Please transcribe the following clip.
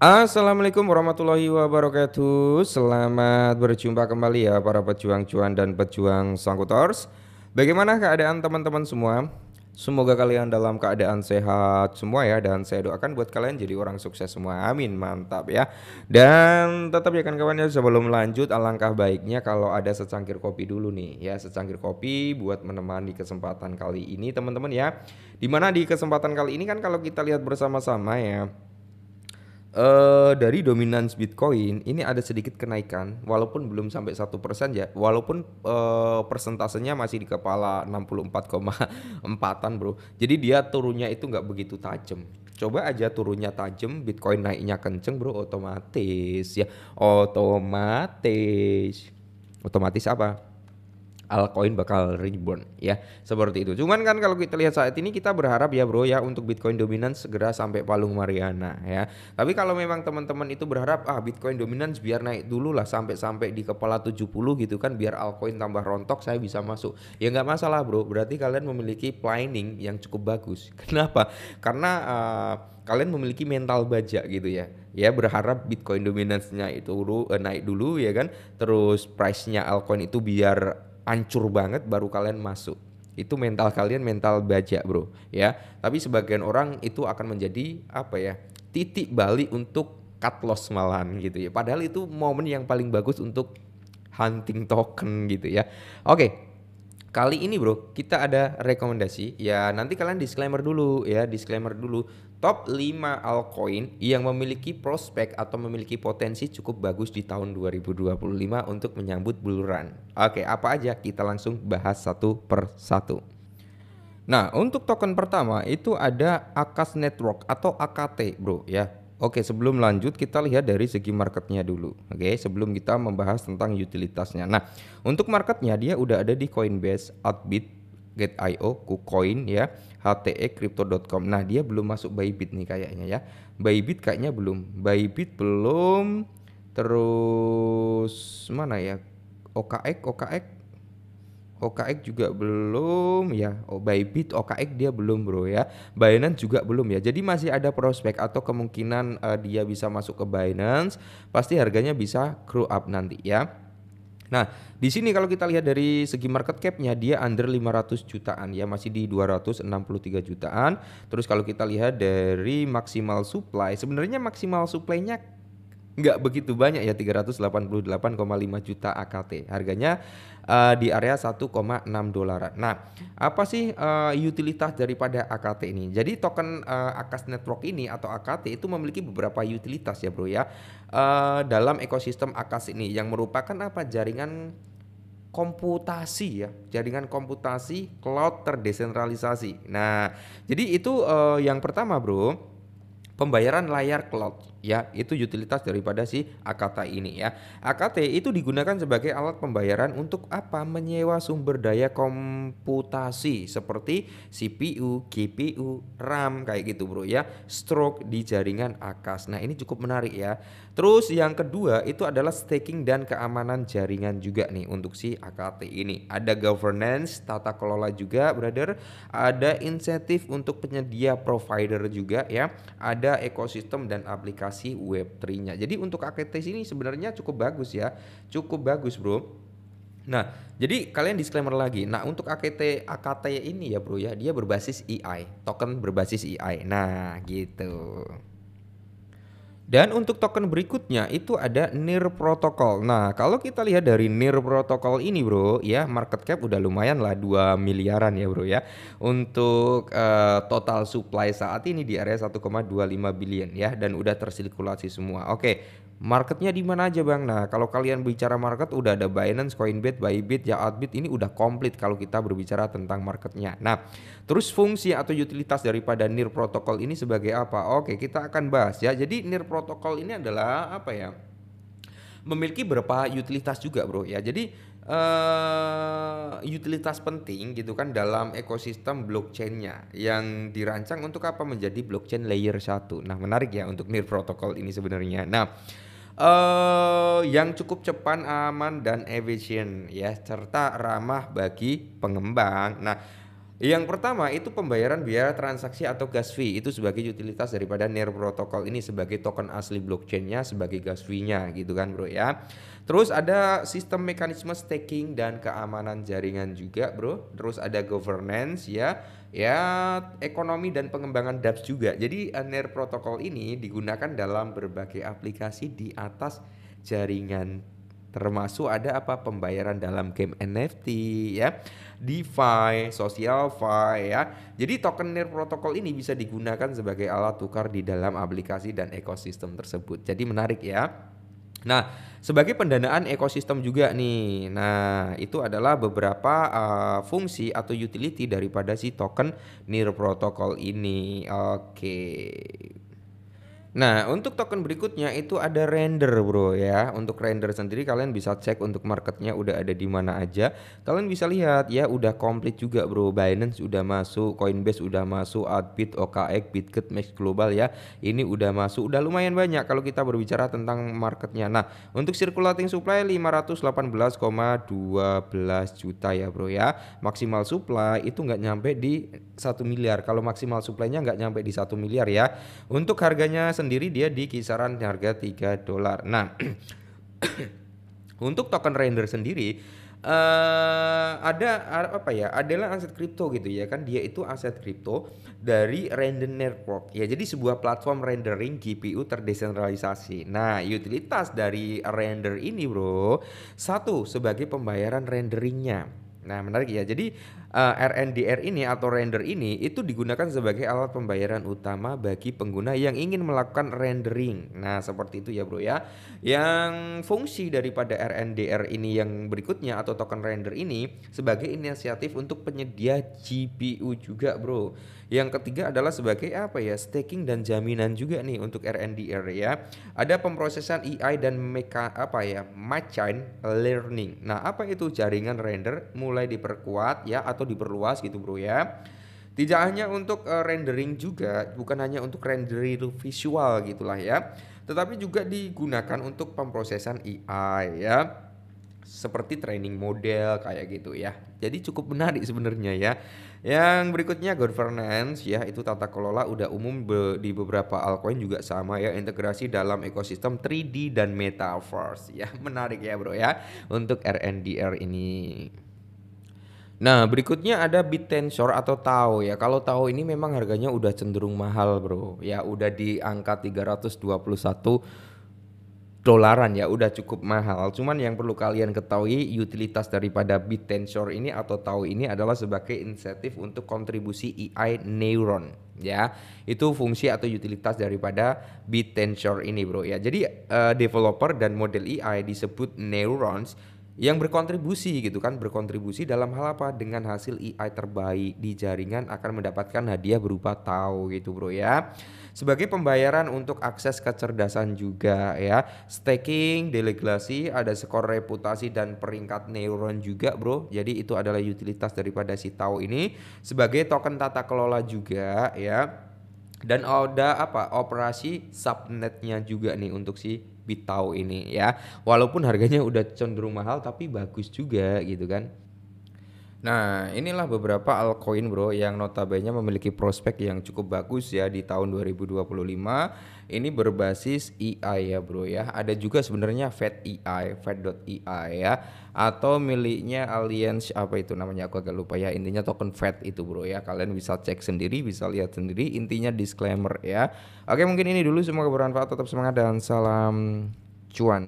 Assalamualaikum warahmatullahi wabarakatuh. Selamat berjumpa kembali ya para pejuang cuan dan pejuang sangkutors. Bagaimana keadaan teman-teman semua? Semoga kalian dalam keadaan sehat semua ya, dan saya doakan buat kalian jadi orang sukses semua. Amin, mantap ya. Dan tetap ya kan kawan ya, sebelum lanjut alangkah baiknya kalau ada secangkir kopi dulu nih ya, secangkir kopi buat menemani kesempatan kali ini teman-teman ya. Dimana di kesempatan kali ini kan kalau kita lihat bersama-sama ya, dari dominance Bitcoin ini ada sedikit kenaikan walaupun belum sampai 1% ya, walaupun persentasenya masih di kepala 64,4-an bro. Jadi dia turunnya itu nggak begitu tajam. Coba aja turunnya tajam, Bitcoin naiknya kenceng bro, otomatis ya, otomatis apa? Altcoin bakal reborn ya, seperti itu. Cuman kan kalau kita lihat saat ini kita berharap ya bro ya untuk Bitcoin dominance segera sampai palung Mariana ya. Tapi kalau memang teman-teman itu berharap Bitcoin dominance biar naik dulu lah sampai di kepala 70 gitu kan, biar altcoin tambah rontok saya bisa masuk. Ya nggak masalah bro, berarti kalian memiliki planning yang cukup bagus. Kenapa? Karena kalian memiliki mental baja gitu ya. Ya berharap Bitcoin dominance-nya itu naik dulu ya kan. Terus price-nya altcoin itu biar hancur banget baru kalian masuk. Itu mental kalian mental baja bro ya. Tapi sebagian orang itu akan menjadi apa ya, titik balik untuk cut loss malahan gitu ya. Padahal itu momen yang paling bagus untuk hunting token gitu ya. Oke, kali ini bro kita ada rekomendasi ya, nanti kalian disclaimer dulu ya, disclaimer dulu. Top 5 altcoin yang memiliki prospek atau memiliki potensi cukup bagus di tahun 2025 untuk menyambut bull run. Oke, apa aja? Kita langsung bahas satu per satu. Nah, untuk token pertama itu ada Akas Network atau AKT, bro ya. Oke, sebelum lanjut kita lihat dari segi marketnya dulu. Oke, sebelum kita membahas tentang utilitasnya. Nah, untuk marketnya dia udah ada di Coinbase, Upbit, Get.io, KuCoin ya, HTE, Crypto.com. Nah, dia belum masuk Bybit nih kayaknya ya. Bybit kayaknya belum. Bybit belum. Terus mana ya? OKX juga belum ya. Bybit, OKX dia belum bro ya. Binance juga belum ya. Jadi masih ada prospek atau kemungkinan dia bisa masuk ke Binance. Pasti harganya bisa grow up nanti ya. Nah, di sini kalau kita lihat dari segi market cap-nya dia under 500 jutaan ya, masih di 263 jutaan. Terus kalau kita lihat dari maksimal supply, sebenarnya maksimal supply-nya nggak begitu banyak ya, 388,5 juta AKT. Harganya di area 1,6 dolaran. Nah, apa sih utilitas daripada AKT ini? Jadi token Akas Network ini atau AKT itu memiliki beberapa utilitas ya bro ya. Dalam ekosistem Akas ini yang merupakan apa? Jaringan komputasi ya, jaringan komputasi cloud terdesentralisasi. Nah, jadi itu yang pertama bro, pembayaran layar cloud ya, itu utilitas daripada si AKT ini ya. AKT itu digunakan sebagai alat pembayaran untuk apa? Menyewa sumber daya komputasi seperti CPU, GPU, RAM kayak gitu bro ya. Stroke di jaringan Akas. Nah, ini cukup menarik ya. Terus yang kedua itu adalah staking dan keamanan jaringan juga nih untuk si AKT ini. Ada governance, tata kelola juga brother. Ada insentif untuk penyedia provider juga ya. Ada ekosistem dan aplikasi Web3-nya. Jadi untuk AKT ini sebenarnya cukup bagus ya. Cukup bagus bro. Nah, jadi kalian disclaimer lagi. Nah, untuk AKT ini ya bro ya, dia berbasis EI, token berbasis EI. Nah, gitu. Dan untuk token berikutnya itu ada NIR Protocol. Nah, kalau kita lihat dari NIR Protocol ini bro, ya market cap udah lumayan lah 2 miliaran ya bro ya. Untuk total supply saat ini di area 1,25 billion ya, dan udah tersirkulasi semua. Oke, marketnya di mana aja bang? Nah, kalau kalian bicara market udah ada Binance, Coinbase, Bybit, ya Outbit, ini udah komplit kalau kita berbicara tentang marketnya. Nah, terus fungsi atau utilitas daripada NIR protokol ini sebagai apa? Oke, kita akan bahas ya. Jadi NIR protokol ini adalah apa ya? Memiliki beberapa utilitas juga, bro ya. Jadi utilitas penting gitu kan dalam ekosistem blockchainnya yang dirancang untuk apa? Menjadi blockchain layer 1. Nah, menarik ya untuk NIR protokol ini sebenarnya. Nah, yang cukup cepat, aman dan efisien ya, serta ramah bagi pengembang. Nah, Yang pertama itu pembayaran biaya transaksi atau gas fee itu sebagai utilitas daripada NIR protokol ini sebagai token asli blockchainnya sebagai gas fee-nya gitu kan bro ya. Terus ada sistem mekanisme staking dan keamanan jaringan juga bro. Terus ada governance ya, ya ekonomi dan pengembangan dApps juga. Jadi NIR protokol ini digunakan dalam berbagai aplikasi di atas jaringan, termasuk ada apa pembayaran dalam game NFT ya, DeFi, SocialFi ya. Jadi token NIR protokol ini bisa digunakan sebagai alat tukar di dalam aplikasi dan ekosistem tersebut. Jadi menarik ya. Nah, sebagai pendanaan ekosistem juga nih. Nah, itu adalah beberapa fungsi atau utility daripada si token NIR protokol ini. Oke. Nah, untuk token berikutnya itu ada render bro ya. Untuk render sendiri kalian bisa cek untuk marketnya udah ada di mana aja. Kalian bisa lihat ya udah komplit juga bro. Binance udah masuk, Coinbase udah masuk, Adbit, OKX, Bitget, Max Global ya. Ini udah masuk, udah lumayan banyak kalau kita berbicara tentang marketnya. Nah, untuk circulating supply 518,12 juta ya bro ya. Maksimal supply itu nggak nyampe di 1 miliar. Kalau maksimal supply-nya nggak nyampe di 1 miliar ya. Untuk harganya sendiri dia di kisaran harga $3. Nah, untuk token render sendiri ada apa ya? Adalah aset kripto gitu ya kan. Dia itu aset kripto dari Render Network. Ya, jadi sebuah platform rendering GPU terdesentralisasi. Nah, utilitas dari render ini, Bro, satu sebagai pembayaran renderingnya. Nah, menarik ya. Jadi RNDR ini atau render ini itu digunakan sebagai alat pembayaran utama bagi pengguna yang ingin melakukan rendering. Nah, seperti itu ya, Bro ya. Yang fungsi daripada RNDR ini yang berikutnya atau token render ini sebagai inisiatif untuk penyedia GPU juga, Bro. Yang ketiga adalah sebagai apa ya? Staking dan jaminan juga nih untuk RNDR ya. Ada pemrosesan AI dan machine learning. Nah, apa itu jaringan render mulai diperkuat ya atau diperluas gitu, Bro ya. Tidak hanya untuk rendering juga, bukan hanya untuk rendering visual gitulah ya, tetapi juga digunakan untuk pemrosesan AI ya, seperti training model kayak gitu ya. Jadi cukup menarik sebenarnya ya. Yang berikutnya governance ya, itu tata kelola udah umum di beberapa altcoin juga sama ya, integrasi dalam ekosistem 3D dan metaverse ya. Menarik ya bro ya untuk RNDR ini. Nah, berikutnya ada BitTensor atau TAO ya. Kalau TAO ini memang harganya udah cenderung mahal, Bro. Ya, udah di angka 321 dolaran ya, udah cukup mahal. Cuman yang perlu kalian ketahui utilitas daripada BitTensor ini atau TAO ini adalah sebagai insentif untuk kontribusi AI neuron ya. Itu fungsi atau utilitas daripada BitTensor ini, Bro ya. Jadi developer dan model AI disebut neurons yang berkontribusi gitu kan, berkontribusi dalam hal apa, dengan hasil AI terbaik di jaringan akan mendapatkan hadiah berupa TAO gitu bro ya, sebagai pembayaran untuk akses kecerdasan juga ya, staking, delegasi, ada skor reputasi dan peringkat neuron juga bro. Jadi itu adalah utilitas daripada si TAO ini sebagai token tata kelola juga ya. Dan ada apa operasi subnetnya juga nih untuk si BitTAO ini ya. Walaupun harganya udah cenderung mahal tapi bagus juga gitu kan. Nah, inilah beberapa altcoin bro yang notabene memiliki prospek yang cukup bagus ya di tahun 2025. Ini berbasis AI ya bro ya. Ada juga sebenarnya Fed.ai ya, atau miliknya Allianz apa itu namanya aku agak lupa ya. Intinya token Fed itu bro ya. Kalian bisa cek sendiri, bisa lihat sendiri. Intinya disclaimer ya. Oke, mungkin ini dulu, semoga bermanfaat, tetap semangat dan salam cuan.